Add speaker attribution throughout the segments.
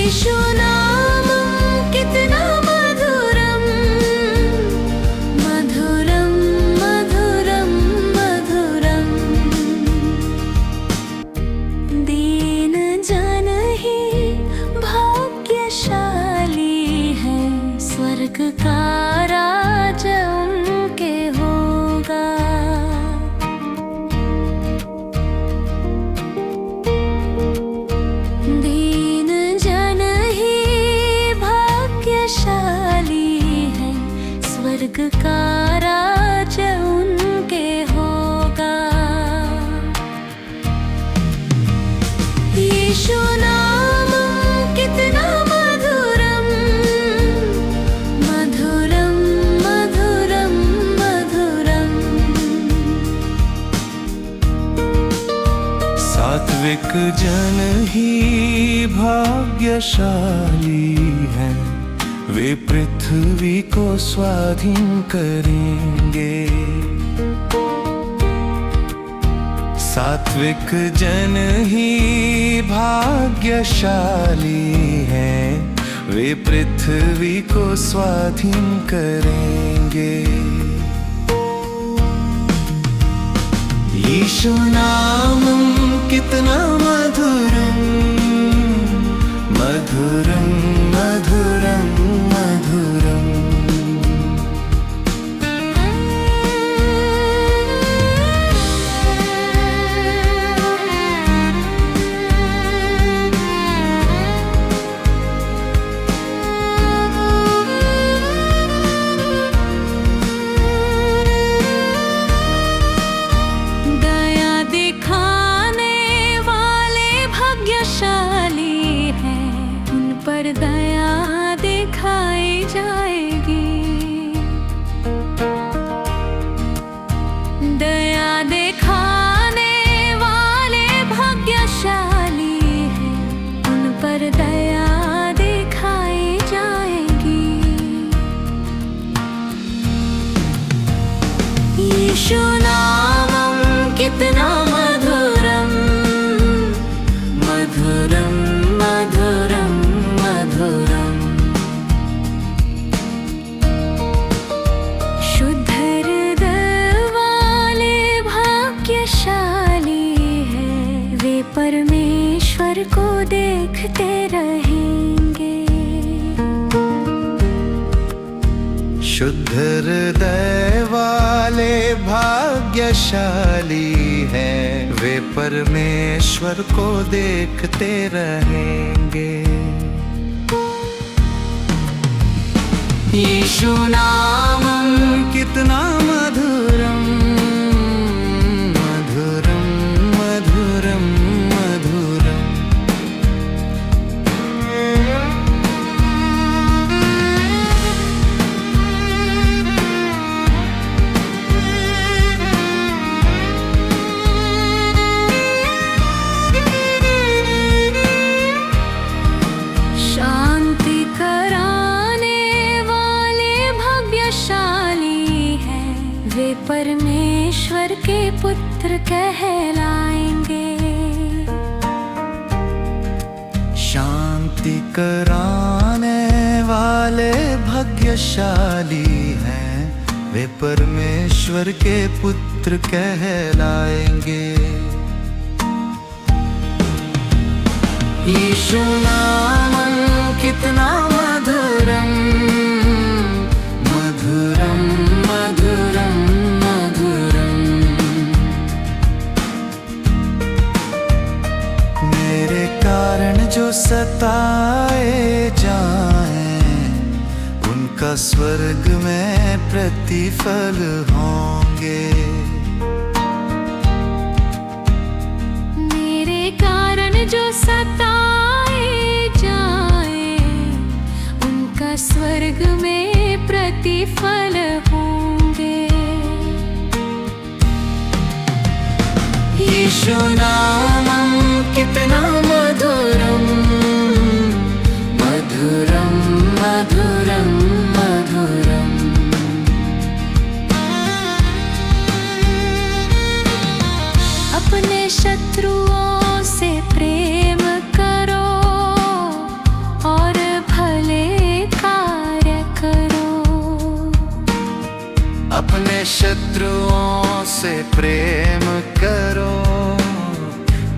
Speaker 1: यीशु नाम कितना मधुरम, मधुरम मधुरम मधुरम। दीन जन ही भाग्यशाली है, स्वर्ग का राज उनके होगा। दीन जन ही भाग्यशाली है, स्वर्ग का राज उनके होगा। यीशु नाम कितना मधुरम, मधुरम मधुरम मधुरम।
Speaker 2: सात्विक जन ही भाग्यशाली हैं, वे पृथ्वी को स्वाधीन करेंगे। सात्विक जन ही भाग्यशाली हैं, वे पृथ्वी को स्वाधीन करेंगे। यीशु नाम कितना मधुरम, मधुरम मधुरम मधुरम।
Speaker 1: दया दिखाने वाले भाग्यशाली हैं, उन पर दया दिखाई जाएगी। दया दिखाने वाले भाग्यशाली हैं, उन पर दया दिखाई जाएगी। यीशु नाम कितना मधुरम, मधुरम मधुरम मधुरम। शुद्ध हृदय वाले भाग्यशाली हैं, वे परमेश्वर को देखते रहेंगे।
Speaker 2: शुद्ध हृदय वाले भाग्यशाली हैं, वे परमेश्वर को देखते रहेंगे। यीशु नाम कितना मधुरम, मधुरम मधुरम मधुरम।
Speaker 1: शांति कराने वाले भाग्यशाली हैं, वे परमेश्वर के पुत्र कहलाएंगे।
Speaker 2: शांति कराने वाले भाग्यशाली हैं, वे परमेश्वर के पुत्र कहलाएंगे। यीशु नाम कितना मधुरम, मधुरम मधुरम मधुरम। मेरे कारण जो सताए जाएं, उनका स्वर्ग में प्रतिफल होंगे।
Speaker 1: मेरे कारण जो सताए जाएं, उनका स्वर्ग में प्रतिफल होंगे।
Speaker 2: यीशु नाम कितना मधुरम, मधुरम मधुरम मधुरम।
Speaker 1: अपने शत्रुओं से प्रेम करो
Speaker 2: शत्रुओं से प्रेम करो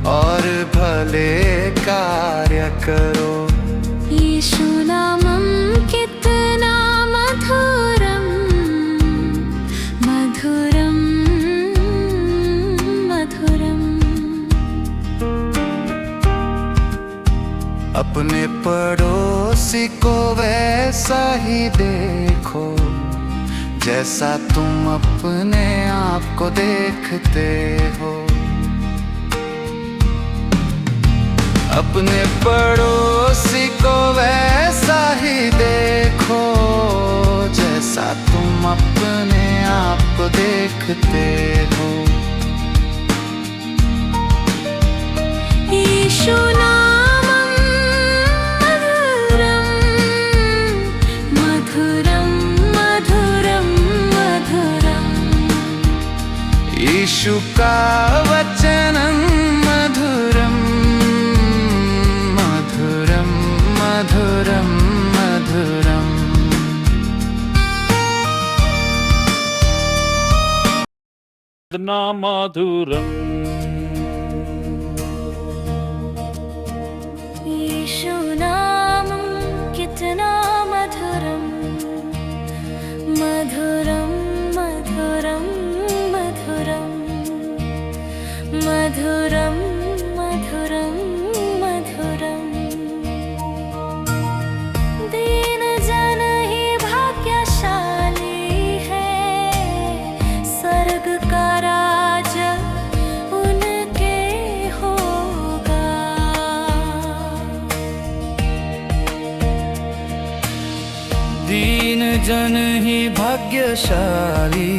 Speaker 2: और भले कार्य करो।
Speaker 1: यीशु नामम कितना मधुरम मधुरम मधुरम।
Speaker 2: अपने पड़ोसी को वैसा ही देखो जैसा तुम अपने आप को देखते हो। अपने पड़ोसी को वैसा ही देखो जैसा तुम अपने आप को देखते हो।
Speaker 1: यीशु नामम मधुरम मधुरम मधुरम मधुरम।
Speaker 2: यीशु का वचन मधुरम मधुरम मधुरम मधुरम।
Speaker 3: कितना मधुरम।
Speaker 1: यीशु नामम कितना मधुरम मधुरम मधुरम मधुरम मधुरम मधुरम मधुरम। दीन जन ही भाग्यशाली है, स्वर्ग का राज उनके होगा।
Speaker 2: दीन जन ही भाग्यशाली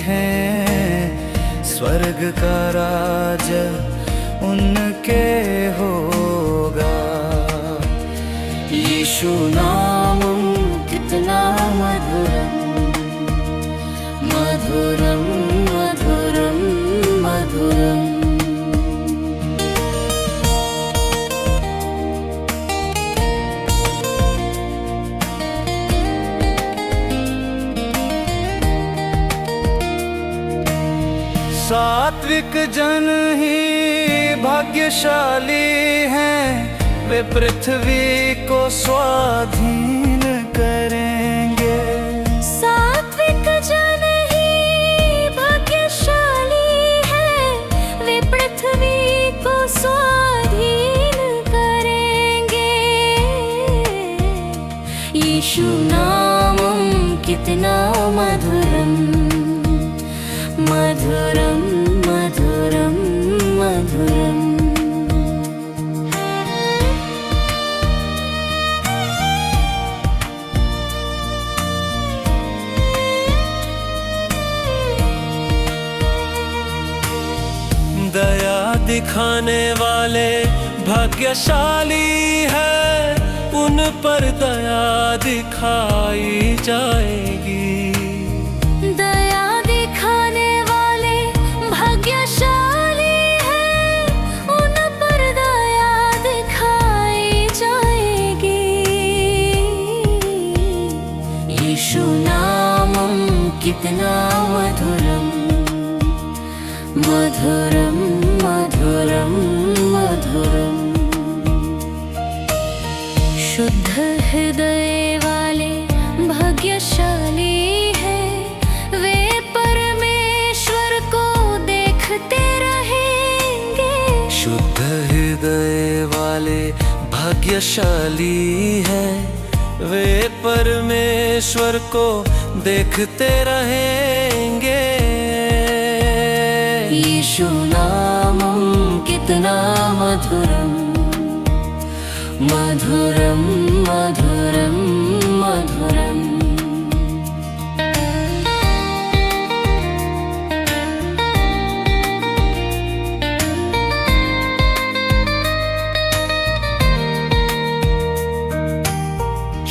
Speaker 2: है, स्वर्ग का राज उनके होगा। यीशु नामम कितना मधुरम मधुरम मधुरम मधुरम। सात्विक जन ही भाग्यशाली हैं, वे पृथ्वी को स्वाधीन करेंगे।
Speaker 1: सात्विक जन ही भाग्यशाली हैं, वे पृथ्वी को स्वाधीन करेंगे। यीशु नामम कितना मधुरम मधुरम मधुरम मधुरम।
Speaker 4: दया दिखाने वाले भाग्यशाली है, उन पर दया दिखाई जाएगी।
Speaker 1: दया दिखाने वाले भाग्यशाली हैं, उन पर दया दिखाई जाएगी। यीशु नामम कितना मधुरम मधुरम मधुरम मधुरम। शुद्ध हृदय वाले भाग्यशाली हैं, वे परमेश्वर को देखते रहेंगे।
Speaker 4: शुद्ध हृदय वाले भाग्यशाली हैं, वे परमेश्वर को देखते रहेंगे।
Speaker 1: यीशु नामम कितना मधुरम मधुरम मधुरम मधुरम।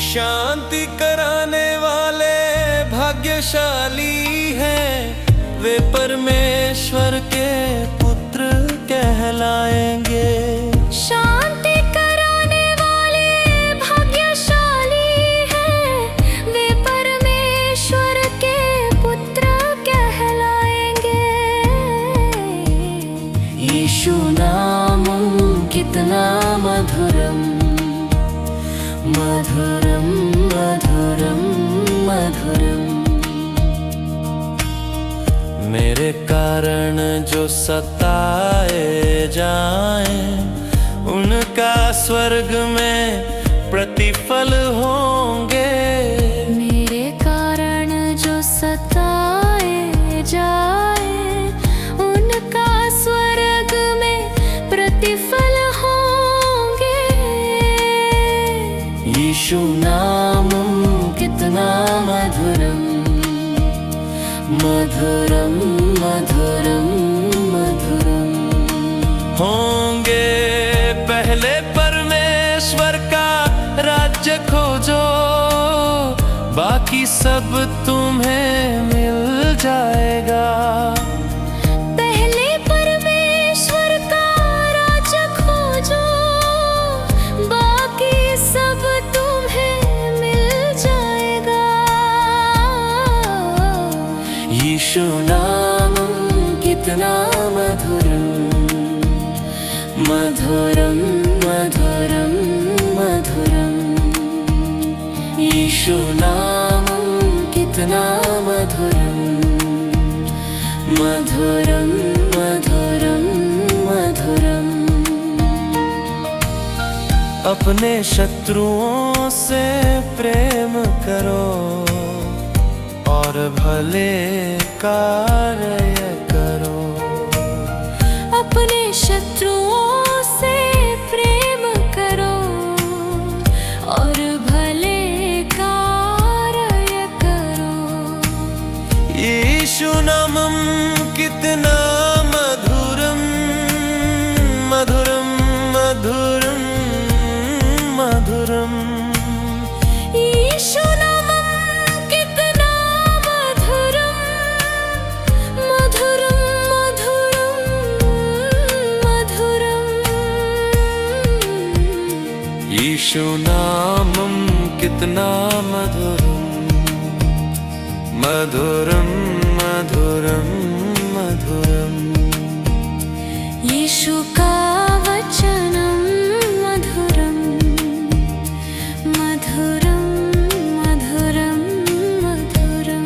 Speaker 4: शांति कराने वाले भाग्यशाली हैं, वे परमेश्वर के पुत्र कहलाएंगे।
Speaker 1: शांति कराने वाले भाग्यशाली हैं, वे परमेश्वर के पुत्र कहलाएंगे। यीशु नामं कितना मधुरम मधुरम मधुरम मधुरम।
Speaker 4: मेरे कारण जो सताए जाएं, उनका स्वर्ग में प्रतिफल होंगे।
Speaker 1: मेरे कारण जो सताए जाए, उनका स्वर्ग में प्रतिफल होंगे।
Speaker 2: यीशु नामं
Speaker 1: कितना मधुरम मधुरम मधुरम मधुरम।
Speaker 4: होंगे पहले परमेश्वर का राज्य खोजो, बाकी सब तुम्हें मिल जाएगा।
Speaker 1: पहले परमेश्वर का राज्य खोजो, बाकी सब तुम्हें मिल जाएगा।
Speaker 2: यीशु नामं
Speaker 1: कितना मधुरम मधुरम मधुरम मधुरम।
Speaker 2: यीशु नामं
Speaker 1: कितना मधुरम मधुरम मधुरम मधुरम।
Speaker 4: अपने शत्रुओं से प्रेम करो और भले कार्य करो।
Speaker 1: अपने शत्रुओं से प्रेम करो और भले कार्य करो।
Speaker 4: यीशु नामं कितना मधुरम मधुरम मधुरम मधुरम।
Speaker 1: यीशु नामं कितना मधुरम मधुरम मधुरम मधुरम।
Speaker 4: यीशु नामं कितना मधुरम मधुरम मधुरम मधुरम।
Speaker 1: यीशु का वचनम मधुरम मधुरम मधुरम मधुरम।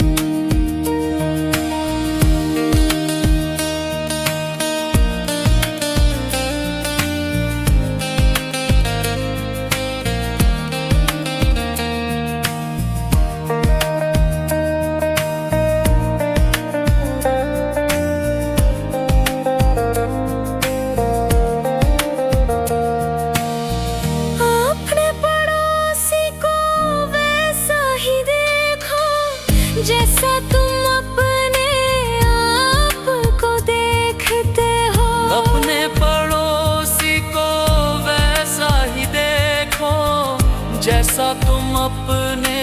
Speaker 1: अपने पड़ोसी को वैसा ही देखो, जैसा तुम अपने आप को देखते हो।
Speaker 4: अपने पड़ोसी को वैसा ही देखो, जैसा तुम अपने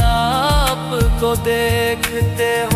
Speaker 4: आप को देखते हो।